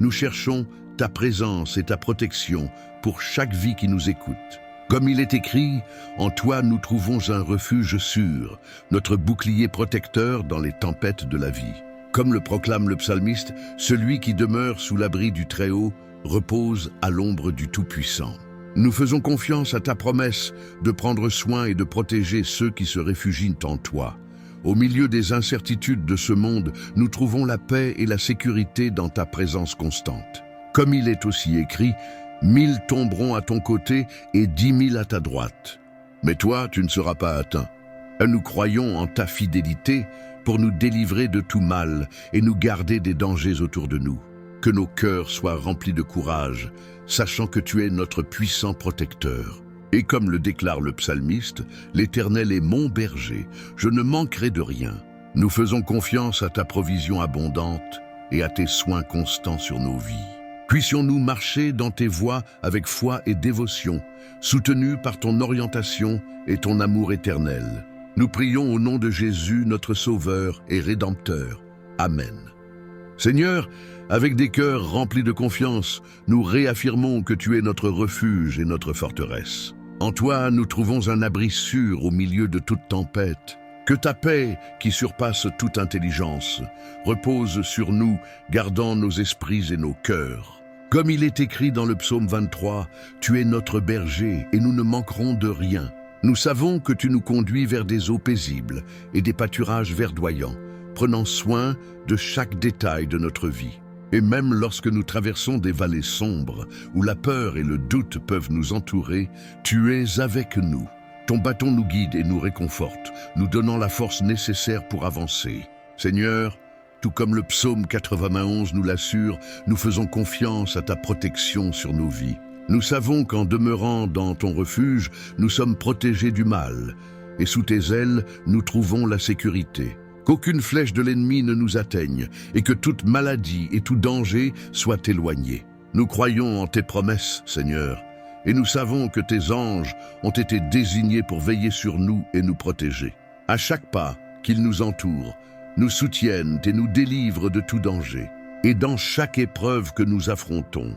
nous cherchons ta présence et ta protection pour chaque vie qui nous écoute. Comme il est écrit, en toi nous trouvons un refuge sûr, notre bouclier protecteur dans les tempêtes de la vie. Comme le proclame le psalmiste, celui qui demeure sous l'abri du Très-Haut repose à l'ombre du Tout-Puissant. Nous faisons confiance à ta promesse de prendre soin et de protéger ceux qui se réfugient en toi. Au milieu des incertitudes de ce monde, nous trouvons la paix et la sécurité dans ta présence constante. Comme il est aussi écrit, 1000 tomberont à ton côté et 10 000 à ta droite. Mais toi, tu ne seras pas atteint. Nous croyons en ta fidélité pour nous délivrer de tout mal et nous garder des dangers autour de nous. Que nos cœurs soient remplis de courage, sachant que tu es notre puissant protecteur. Et comme le déclare le psalmiste, l'Éternel est mon berger, je ne manquerai de rien. Nous faisons confiance à ta provision abondante et à tes soins constants sur nos vies. Puissions-nous marcher dans tes voies avec foi et dévotion, soutenus par ton orientation et ton amour éternel. Nous prions au nom de Jésus, notre Sauveur et Rédempteur. Amen. Seigneur, avec des cœurs remplis de confiance, nous réaffirmons que tu es notre refuge et notre forteresse. En toi, nous trouvons un abri sûr au milieu de toute tempête. Que ta paix, qui surpasse toute intelligence, repose sur nous, gardant nos esprits et nos cœurs. Comme il est écrit dans le psaume 23, « Tu es notre berger et nous ne manquerons de rien. Nous savons que tu nous conduis vers des eaux paisibles et des pâturages verdoyants, prenant soin de chaque détail de notre vie. Et même lorsque nous traversons des vallées sombres, où la peur et le doute peuvent nous entourer, tu es avec nous. Ton bâton nous guide et nous réconforte, nous donnant la force nécessaire pour avancer. Seigneur, tout comme le psaume 91 nous l'assure, nous faisons confiance à ta protection sur nos vies. Nous savons qu'en demeurant dans ton refuge, nous sommes protégés du mal, et sous tes ailes, nous trouvons la sécurité. Qu'aucune flèche de l'ennemi ne nous atteigne, et que toute maladie et tout danger soient éloignés. Nous croyons en tes promesses, Seigneur, et nous savons que tes anges ont été désignés pour veiller sur nous et nous protéger. À chaque pas qu'ils nous entourent, nous soutiennent et nous délivrent de tout danger. Et dans chaque épreuve que nous affrontons,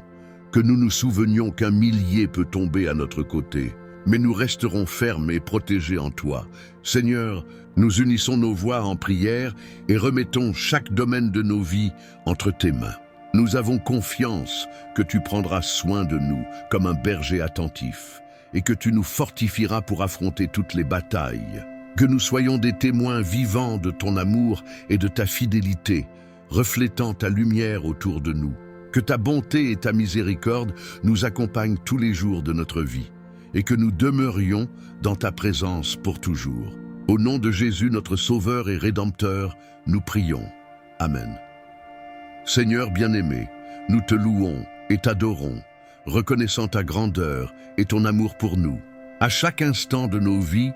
que nous nous souvenions qu'un millier peut tomber à notre côté, mais nous resterons fermes et protégés en toi. Seigneur, nous unissons nos voix en prière et remettons chaque domaine de nos vies entre tes mains. Nous avons confiance que tu prendras soin de nous comme un berger attentif et que tu nous fortifieras pour affronter toutes les batailles. Que nous soyons des témoins vivants de ton amour et de ta fidélité, reflétant ta lumière autour de nous. Que ta bonté et ta miséricorde nous accompagnent tous les jours de notre vie et que nous demeurions dans ta présence pour toujours. Au nom de Jésus, notre Sauveur et Rédempteur, nous prions. Amen. Seigneur bien-aimé, nous te louons et t'adorons, reconnaissant ta grandeur et ton amour pour nous. À chaque instant de nos vies,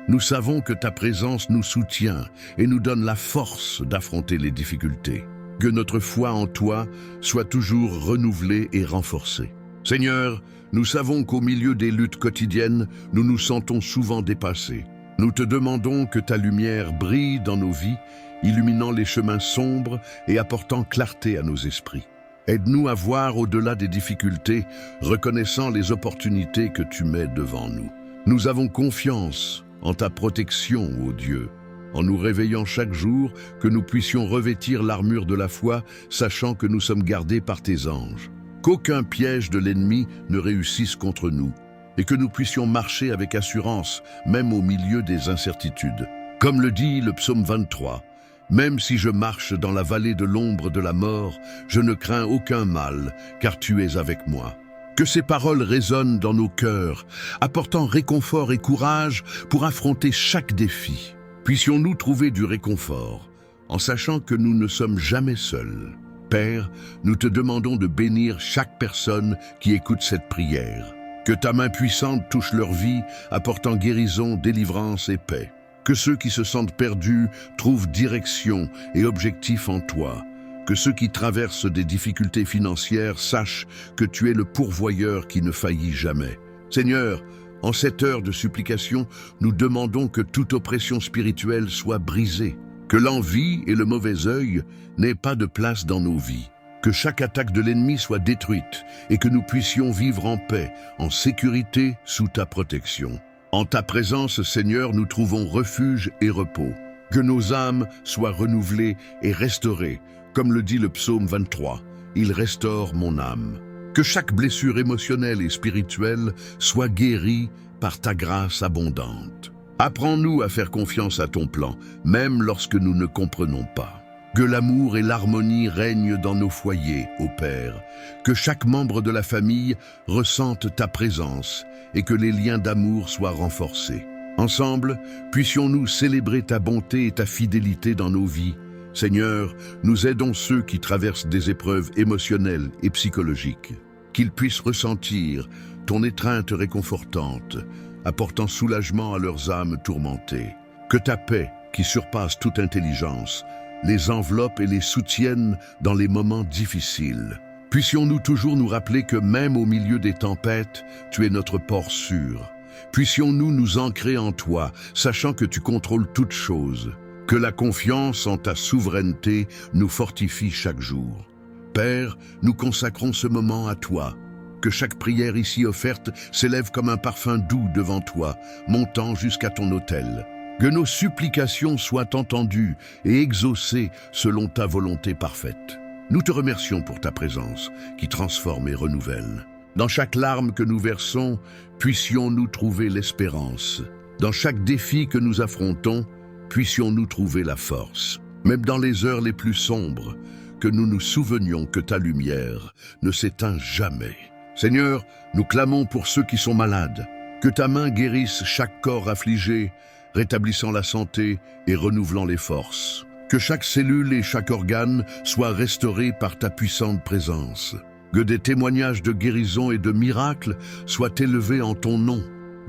nous savons que ta présence nous soutient et nous donne la force d'affronter les difficultés. Que notre foi en toi soit toujours renouvelée et renforcée. Seigneur, nous savons qu'au milieu des luttes quotidiennes, nous nous sentons souvent dépassés. Nous te demandons que ta lumière brille dans nos vies, illuminant les chemins sombres et apportant clarté à nos esprits. Aide-nous à voir au-delà des difficultés, reconnaissant les opportunités que tu mets devant nous. Nous avons confiance en ta protection, ô Dieu, en nous réveillant chaque jour, que nous puissions revêtir l'armure de la foi, sachant que nous sommes gardés par tes anges. Qu'aucun piège de l'ennemi ne réussisse contre nous, et que nous puissions marcher avec assurance, même au milieu des incertitudes. Comme le dit le psaume 23, « Même si je marche dans la vallée de l'ombre de la mort, je ne crains aucun mal, car tu es avec moi. » Que ces paroles résonnent dans nos cœurs, apportant réconfort et courage pour affronter chaque défi. Puissions-nous trouver du réconfort, en sachant que nous ne sommes jamais seuls. Père, nous te demandons de bénir chaque personne qui écoute cette prière. Que ta main puissante touche leur vie, apportant guérison, délivrance et paix. Que ceux qui se sentent perdus trouvent direction et objectif en toi. Que ceux qui traversent des difficultés financières sachent que tu es le pourvoyeur qui ne faillit jamais. Seigneur, En cette heure de supplication, nous demandons que toute oppression spirituelle soit brisée, que l'envie et le mauvais œil n'aient pas de place dans nos vies, que chaque attaque de l'ennemi soit détruite et que nous puissions vivre en paix, en sécurité, sous ta protection. En ta présence, Seigneur, nous trouvons refuge et repos. Que nos âmes soient renouvelées et restaurées, comme le dit le psaume 23. Il restaure mon âme. Que chaque blessure émotionnelle et spirituelle soit guérie par ta grâce abondante. Apprends-nous à faire confiance à ton plan, même lorsque nous ne comprenons pas. Que l'amour et l'harmonie règnent dans nos foyers, ô Père. Que chaque membre de la famille ressente ta présence et que les liens d'amour soient renforcés. Ensemble, puissions-nous célébrer ta bonté et ta fidélité dans nos vies. Seigneur, nous aidons ceux qui traversent des épreuves émotionnelles et psychologiques. Qu'ils puissent ressentir ton étreinte réconfortante, apportant soulagement à leurs âmes tourmentées. Que ta paix, qui surpasse toute intelligence, les enveloppe et les soutienne dans les moments difficiles. Puissions-nous toujours nous rappeler que même au milieu des tempêtes, tu es notre port sûr. Puissions-nous nous ancrer en toi, sachant que tu contrôles toutes choses. Que la confiance en ta souveraineté nous fortifie chaque jour. Père, nous consacrons ce moment à toi. Que chaque prière ici offerte s'élève comme un parfum doux devant toi, montant jusqu'à ton autel. Que nos supplications soient entendues et exaucées selon ta volonté parfaite. Nous te remercions pour ta présence qui transforme et renouvelle. Dans chaque larme que nous versons, puissions-nous trouver l'espérance. Dans chaque défi que nous affrontons, puissions-nous trouver la force. Même dans les heures les plus sombres, que nous nous souvenions que ta lumière ne s'éteint jamais. Seigneur, nous clamons pour ceux qui sont malades. Que ta main guérisse chaque corps affligé, rétablissant la santé et renouvelant les forces. Que chaque cellule et chaque organe soient restaurés par ta puissante présence. Que des témoignages de guérison et de miracles soient élevés en ton nom.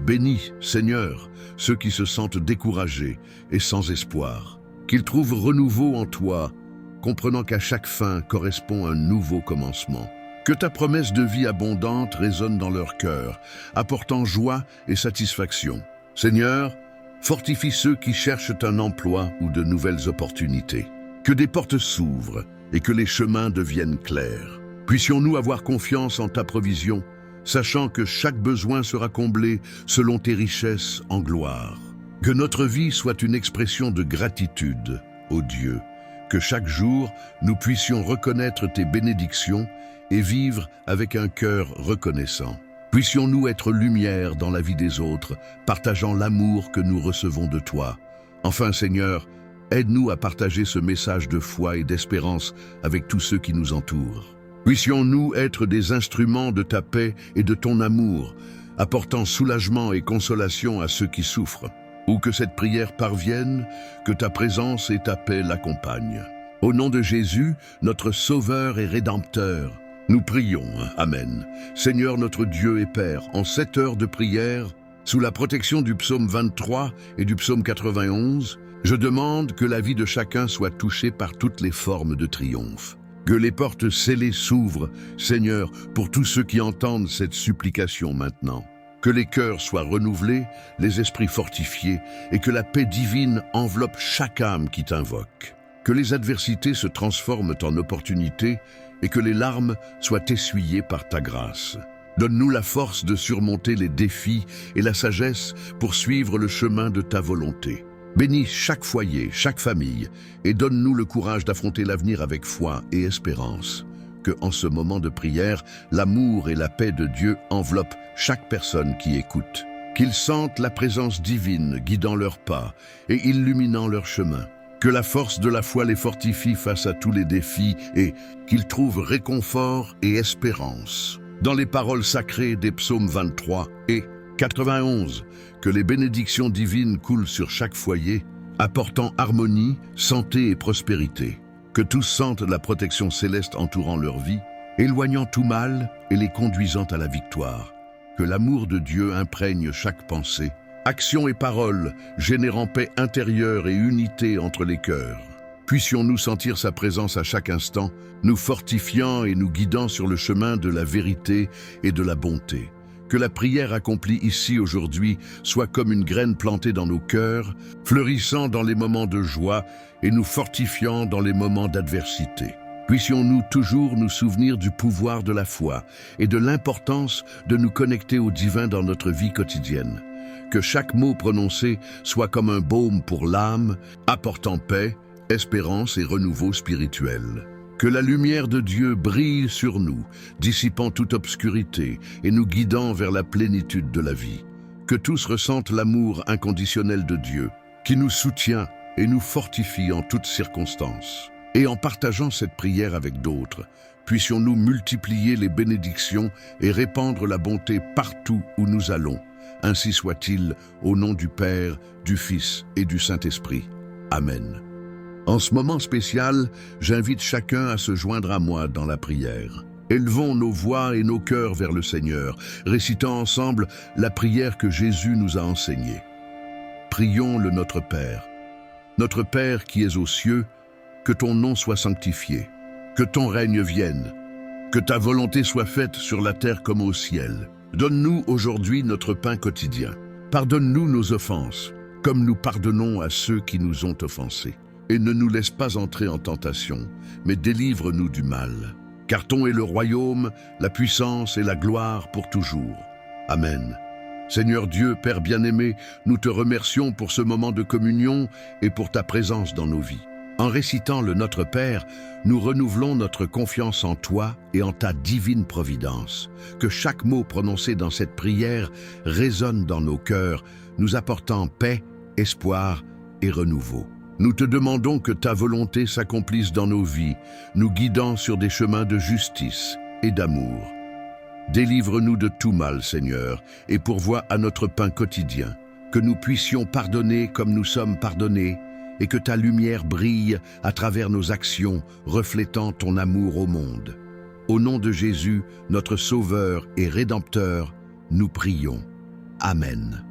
Bénis, Seigneur, ceux qui se sentent découragés et sans espoir. Qu'ils trouvent renouveau en toi, comprenant qu'à chaque fin correspond un nouveau commencement. Que ta promesse de vie abondante résonne dans leur cœur, apportant joie et satisfaction. Seigneur, fortifie ceux qui cherchent un emploi ou de nouvelles opportunités. Que des portes s'ouvrent et que les chemins deviennent clairs. Puissions-nous avoir confiance en ta provision, sachant que chaque besoin sera comblé selon tes richesses en gloire. Que notre vie soit une expression de gratitude, ô Dieu. Que chaque jour, nous puissions reconnaître tes bénédictions et vivre avec un cœur reconnaissant. Puissions-nous être lumière dans la vie des autres, partageant l'amour que nous recevons de toi. Enfin, Seigneur, aide-nous à partager ce message de foi et d'espérance avec tous ceux qui nous entourent. Puissions-nous être des instruments de ta paix et de ton amour, apportant soulagement et consolation à ceux qui souffrent. Où que cette prière parvienne, que ta présence et ta paix l'accompagnent. Au nom de Jésus, notre Sauveur et Rédempteur, nous prions. Amen. Seigneur notre Dieu et Père, en cette heure de prière, sous la protection du psaume 23 et du psaume 91, je demande que la vie de chacun soit touchée par toutes les formes de triomphe. Que les portes scellées s'ouvrent, Seigneur, pour tous ceux qui entendent cette supplication maintenant. Que les cœurs soient renouvelés, les esprits fortifiés, et que la paix divine enveloppe chaque âme qui t'invoque. Que les adversités se transforment en opportunités et que les larmes soient essuyées par ta grâce. Donne-nous la force de surmonter les défis et la sagesse pour suivre le chemin de ta volonté. Bénis chaque foyer, chaque famille, et donne-nous le courage d'affronter l'avenir avec foi et espérance. Que, en ce moment de prière, l'amour et la paix de Dieu enveloppent chaque personne qui écoute. Qu'ils sentent la présence divine guidant leurs pas et illuminant leur chemin. Que la force de la foi les fortifie face à tous les défis et qu'ils trouvent réconfort et espérance. Dans les paroles sacrées des psaumes 23 et 91, que les bénédictions divines coulent sur chaque foyer, apportant harmonie, santé et prospérité. Que tous sentent la protection céleste entourant leur vie, éloignant tout mal et les conduisant à la victoire. Que l'amour de Dieu imprègne chaque pensée, action et parole, générant paix intérieure et unité entre les cœurs. Puissions-nous sentir sa présence à chaque instant, nous fortifiant et nous guidant sur le chemin de la vérité et de la bonté. Que la prière accomplie ici aujourd'hui soit comme une graine plantée dans nos cœurs, fleurissant dans les moments de joie et nous fortifiant dans les moments d'adversité. Puissions-nous toujours nous souvenir du pouvoir de la foi et de l'importance de nous connecter au divin dans notre vie quotidienne. Que chaque mot prononcé soit comme un baume pour l'âme, apportant paix, espérance et renouveau spirituel. Que la lumière de Dieu brille sur nous, dissipant toute obscurité et nous guidant vers la plénitude de la vie. Que tous ressentent l'amour inconditionnel de Dieu, qui nous soutient et nous fortifie en toutes circonstances. Et en partageant cette prière avec d'autres, puissions-nous multiplier les bénédictions et répandre la bonté partout où nous allons. Ainsi soit-il, au nom du Père, du Fils et du Saint-Esprit. Amen. En ce moment spécial, j'invite chacun à se joindre à moi dans la prière. Élevons nos voix et nos cœurs vers le Seigneur, récitant ensemble la prière que Jésus nous a enseignée. Prions le Notre Père. Notre Père qui es aux cieux, que ton nom soit sanctifié, que ton règne vienne, que ta volonté soit faite sur la terre comme au ciel. Donne-nous aujourd'hui notre pain quotidien. Pardonne-nous nos offenses, comme nous pardonnons à ceux qui nous ont offensés. Et ne nous laisse pas entrer en tentation, mais délivre-nous du mal. Car ton est le royaume, la puissance et la gloire pour toujours. Amen. Seigneur Dieu, Père bien-aimé, nous te remercions pour ce moment de communion et pour ta présence dans nos vies. En récitant le Notre Père, nous renouvelons notre confiance en toi et en ta divine providence. Que chaque mot prononcé dans cette prière résonne dans nos cœurs, nous apportant paix, espoir et renouveau. Nous te demandons que ta volonté s'accomplisse dans nos vies, nous guidant sur des chemins de justice et d'amour. Délivre-nous de tout mal, Seigneur, et pourvois à notre pain quotidien, que nous puissions pardonner comme nous sommes pardonnés, et que ta lumière brille à travers nos actions, reflétant ton amour au monde. Au nom de Jésus, notre Sauveur et Rédempteur, nous prions. Amen.